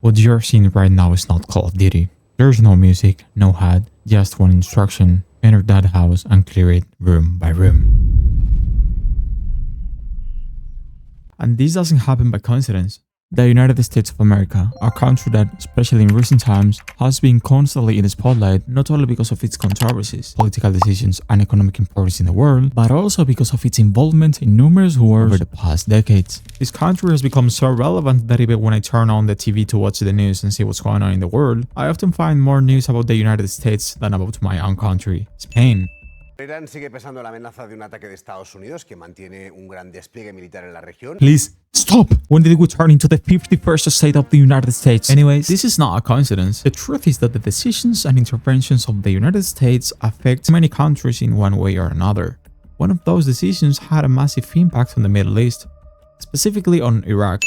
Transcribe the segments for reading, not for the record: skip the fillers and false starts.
What you're seeing right now is not Call of Duty. There's no music, no HUD, just one instruction: enter that house and clear it room by room. And this doesn't happen by coincidence. The United States of America, a country that, especially in recent times, has been constantly in the spotlight not only because of its controversies, political decisions, and economic importance in the world, but also because of its involvement in numerous wars over the past decades. This country has become so relevant that even when I turn on the TV to watch the news and see what's going on in the world, I often find more news about the United States than about my own country, Spain. Irán sigue pesando la amenaza de un ataque de Estados Unidos que mantiene un gran despliegue militar en la región. Please, stop! When did we turn into the 51st state of the United States? Anyways, this is not a coincidence. The truth is that the decisions and interventions of the United States affect many countries in one way or another. One of those decisions had a massive impact on the Middle East, specifically on Iraq.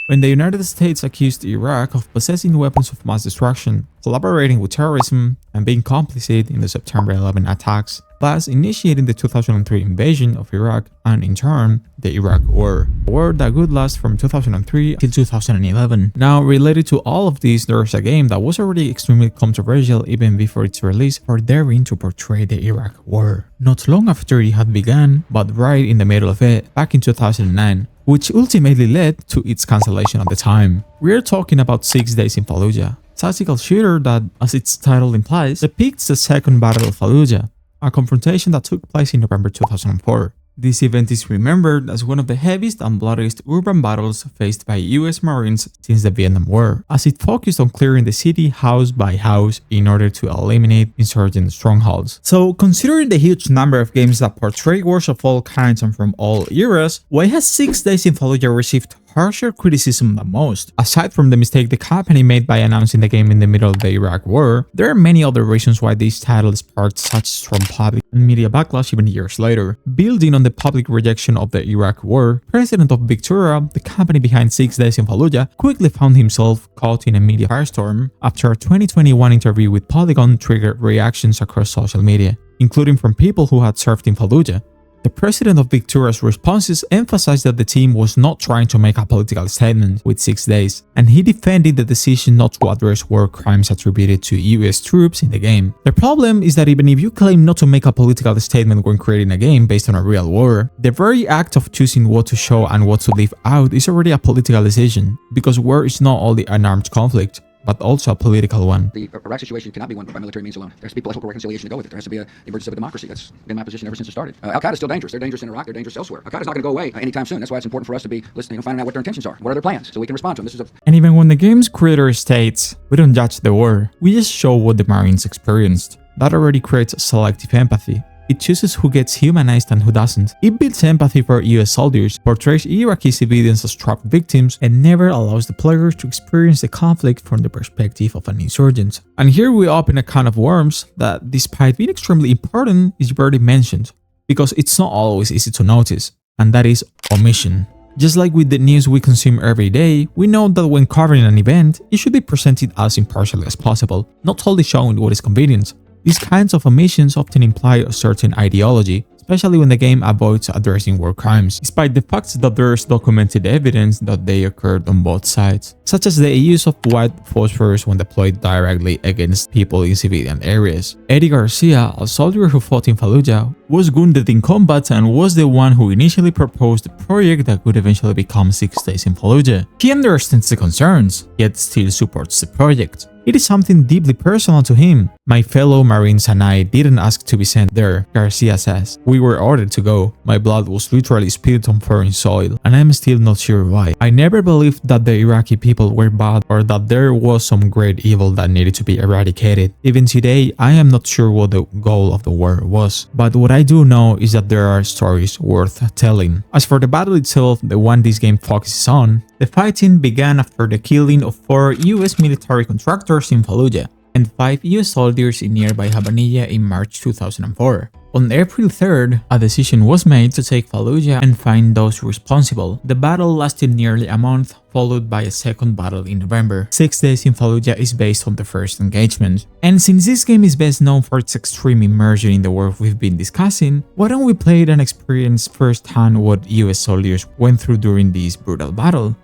When the United States accused Iraq of possessing weapons of mass destruction, collaborating with terrorism, and being complicit in the September 11 attacks, plus initiating the 2003 invasion of Iraq and, in turn, the Iraq War, a war that would last from 2003 till 2011. Now, related to all of this, there's a game that was already extremely controversial even before its release for daring to portray the Iraq War. Not long after it had begun, but right in the middle of it, back in 2009, which ultimately led to its cancellation at the time. We're talking about 6 Days in Fallujah, a tactical shooter that, as its title implies, depicts the Second Battle of Fallujah, a confrontation that took place in November 2004. This event is remembered as one of the heaviest and bloodiest urban battles faced by US Marines since the Vietnam War, as it focused on clearing the city house by house in order to eliminate insurgent strongholds. So, considering the huge number of games that portray wars of all kinds and from all eras, why has 6 Days in Fallujah received harsher criticism than most? Aside from the mistake the company made by announcing the game in the middle of the Iraq War, there are many other reasons why this title sparked such strong public and media backlash even years later. Building on the public rejection of the Iraq War, president of Victoria, the company behind 6 Days in Fallujah, quickly found himself caught in a media firestorm after a 2021 interview with Polygon triggered reactions across social media, including from people who had served in Fallujah. The president of Victoria's responses emphasized that the team was not trying to make a political statement with 6 days, and he defended the decision not to address war crimes attributed to US troops in the game. The problem is that even if you claim not to make a political statement when creating a game based on a real war, the very act of choosing what to show and what to leave out is already a political decision, because war is not only an armed conflict, but also a political one. The Iraq situation cannot be won by military means alone. There has to be political reconciliation to go with it. There has to be a emergence of a democracy. That's been my position ever since it started. Al-Qaeda is still dangerous. They're dangerous in Iraq. They're dangerous elsewhere. Al-Qaeda is not going to go away anytime soon. That's why it's important for us to be listening and finding out what their intentions are. What are their plans? So we can respond to them. And even when the game's creator states, we don't judge the war, we just show what the Marines experienced. That already creates selective empathy. It chooses who gets humanized and who doesn't. It builds empathy for US soldiers, portrays Iraqi civilians as trapped victims, and never allows the players to experience the conflict from the perspective of an insurgent. And here we open a can of worms that, despite being extremely important, is barely mentioned, because it's not always easy to notice, and that is omission. Just like with the news we consume every day, we know that when covering an event, it should be presented as impartially as possible, not wholly showing what is convenient. These kinds of omissions often imply a certain ideology, especially when the game avoids addressing war crimes, despite the fact that there is documented evidence that they occurred on both sides, such as the use of white phosphorus when deployed directly against people in civilian areas. Eddie Garcia, a soldier who fought in Fallujah, was wounded in combat and was the one who initially proposed the project that would eventually become 6 Days in Fallujah. He understands the concerns, yet still supports the project. It is something deeply personal to him. My fellow Marines and I didn't ask to be sent there, Garcia says. We were ordered to go. My blood was literally spilled on foreign soil, and I'm still not sure why. I never believed that the Iraqi people were bad or that there was some great evil that needed to be eradicated. Even today, I am not sure what the goal of the war was. But what I do know is that there are stories worth telling. As for the battle itself, the one this game focuses on, the fighting began after the killing of 4 US military contractors in Fallujah and 5 US soldiers in nearby Habaniyah in March 2004. On April 3rd, a decision was made to take Fallujah and find those responsible. The battle lasted nearly a month, followed by a second battle in November. 6 Days in Fallujah is based on the first engagement. And since this game is best known for its extreme immersion in the war we've been discussing, why don't we play it and experience firsthand what US soldiers went through during this brutal battle?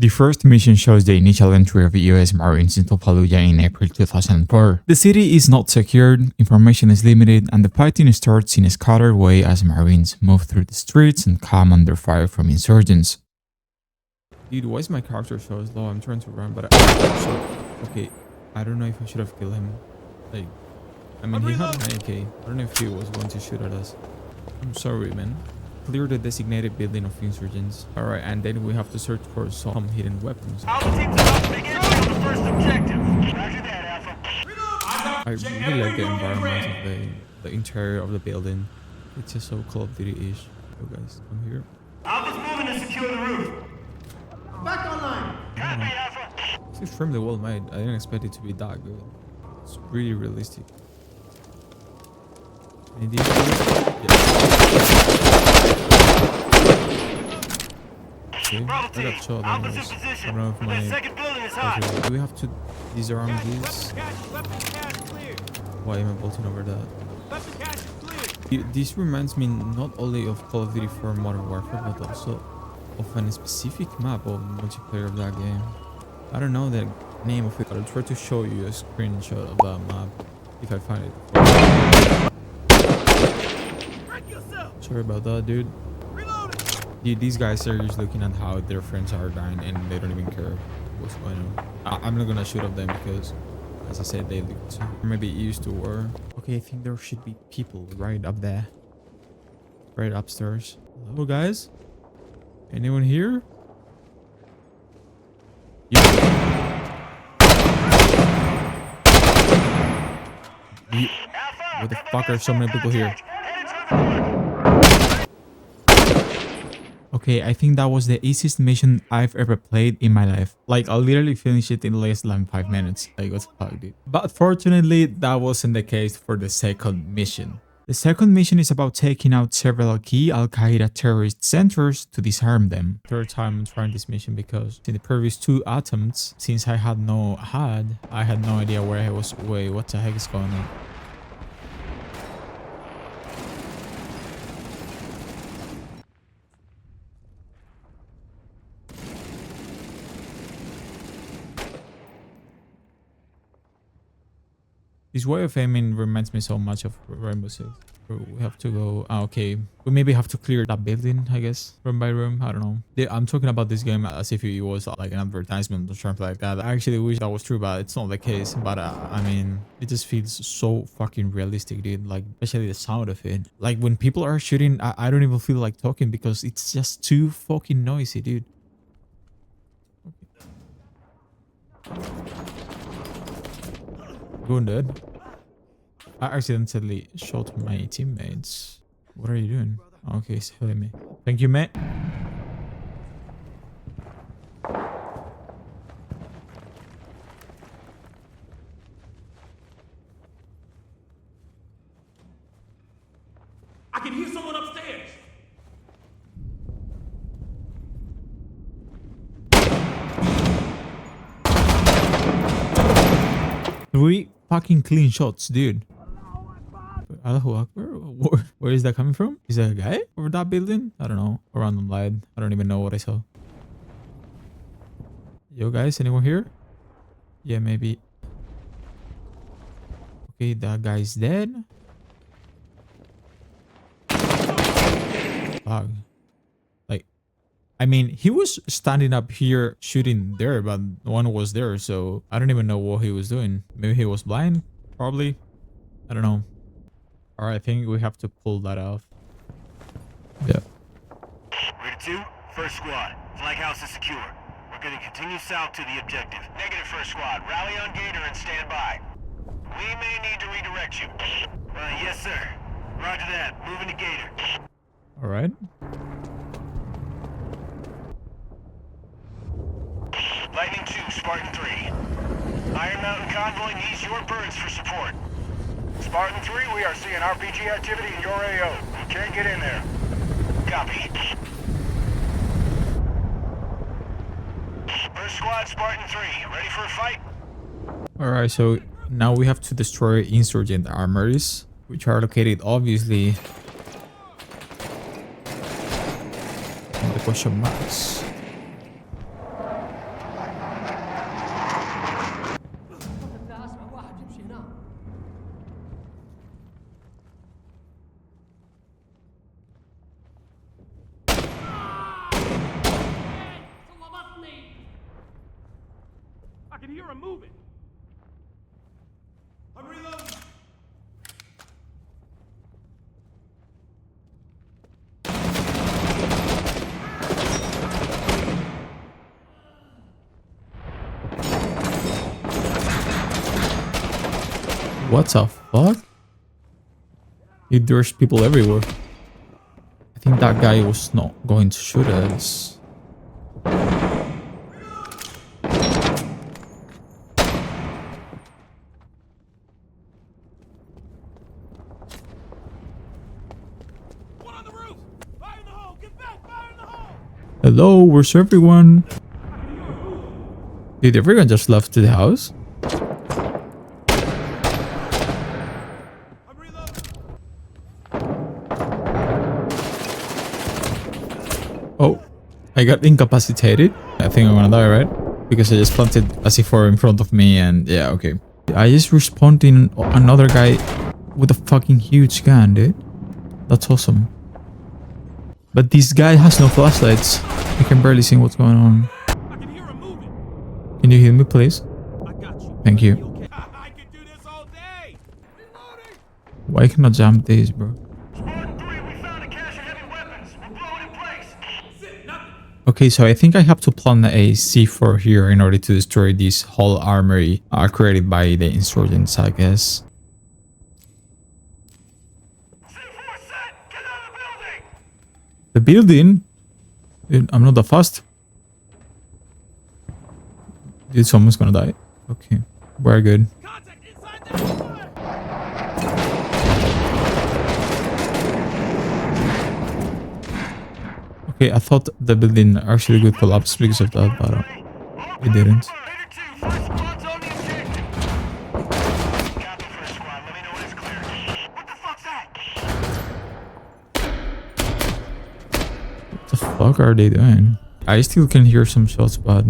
The first mission shows the initial entry of US Marines into Fallujah in April 2004. The city is not secured, information is limited, and the fighting starts in a scattered way as Marines move through the streets and come under fire from insurgents. Dude, why is my character so slow? I'm trying to run, but okay, I don't know if I should have killed him. Like, I mean, he had an AK. I don't know if he was going to shoot at us. I'm sorry, man. Clear the designated building of insurgents. Alright, and then we have to search for some hidden weapons. I really like the environment of the interior of the building. It's just so Call of Duty-ish. So guys, come here. Alpha's moving to secure the roof. Back online. Copy, Alpha. It's extremely well made. I didn't expect it to be that good. It's really realistic. Any details? Yeah. Okay, I got shot. I don't know if my... Okay, do we have to disarm these? Why am I bolting over that? This reminds me not only of Call of Duty 4 Modern Warfare, but also of a specific map of multiplayer of that game. I don't know the name of it, but I'll try to show you a screenshot of that map if I find it. Sorry about that, dude. Dude, these guys are just looking at how their friends are dying and they don't even care what's going on. I'm not gonna shoot at them because, as I said, they look maybe used to war. Okay, I think there should be people right up there. Right upstairs. Hello, guys? Anyone here? Yeah. What the fuck are so many people here? Okay, I think that was the easiest mission I've ever played in my life. Like, I literally finished it in less than 5 minutes. Like, what the fuck, dude? But fortunately, that wasn't the case for the second mission. The second mission is about taking out several key Al-Qaeda terrorist centers to disarm them. Third time I'm trying this mission because in the previous 2 attempts, since I had no HUD, I had no idea where I was. Wait, what the heck is going on? This way of aiming reminds me so much of Rainbow Six. We have to go... okay. We maybe have to clear that building, I guess. Room by room. I don't know. I'm talking about this game as if it was like an advertisement or something like that. I actually wish that was true, but it's not the case. But I mean, it just feels so fucking realistic, dude. Like, especially the sound of it. Like, when people are shooting, I don't even feel like talking because it's just too fucking noisy, dude. Going dead. I accidentally shot my teammates. What are you doing? Okay, he's healing me. Thank you, mate. I can hear someone upstairs. 3 fucking clean shots, dude. Allahu Akbar? Where is that coming from? Is there a guy over that building? I don't know. A random light. I don't even know what I saw. Yo, guys, anyone here? Yeah, maybe. Okay, that guy's dead. Fuck. Like, I mean, he was standing up here shooting there, but no one was there, so I don't even know what he was doing. Maybe he was blind? Probably. I don't know. Alright, I think we have to pull that off. Yeah. Ready 2, first squad. Flag house is secure. We're going to continue south to the objective. Negative, first squad. Rally on Gator and stand by. We may need to redirect you. Yes, sir. Roger that. Moving to Gator. Alright. Lightning 2, Spartan 3. Iron Mountain Convoy needs your birds for support. Spartan 3, we are seeing RPG activity in your AO. You can't get in there. Copy. First squad, Spartan 3, ready for a fight? Alright, so now we have to destroy insurgent armories, which are located obviously on the question marks. can hear him moving. I'm reloading. What the fuck? There's people everywhere. I think that guy was not going to shoot us. One on the roof! Fire in the hole! Get back! Fire in the hole! Hello, where's everyone? Did everyone just left the house? I'm reloading. Oh, I got incapacitated. I think I'm gonna die, right? Because I just planted a C4 in front of me and yeah, okay. I just respawned in another guy with a fucking huge gun, dude. That's awesome. But this guy has no flashlights. I can barely see what's going on. I can hear him moving. Can you heal me, please? I got you. Thank you. Okay. I can do this all day. Reloading. Why can I jump this, bro? Squad 3, we found a cache of heavy weapons. We're blowing in place. Sit, nothing. Okay, so I think I have to plant a C4 here in order to destroy this whole armory created by the insurgents, I guess. C4 set. Get out of the building. The building? Dude, I'm not that fast. Dude, someone's gonna die. Okay, we're good. Contact inside the building. Okay, I thought the building actually would collapse because of that, but it didn't. Leader 2, first squad's on the objective. Copy, first squad. Let me know when it's clear. What the fuck's that? What the fuck are they doing? I still can hear some shots, but...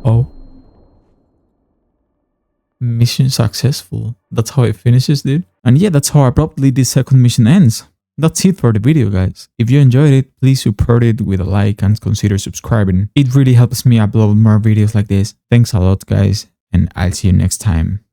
Oh. Mission successful. That's how it finishes, dude. And yeah, that's how abruptly this second mission ends. That's it for the video, guys. If you enjoyed it, please support it with a like and consider subscribing. It really helps me upload more videos like this. Thanks a lot, guys, and I'll see you next time.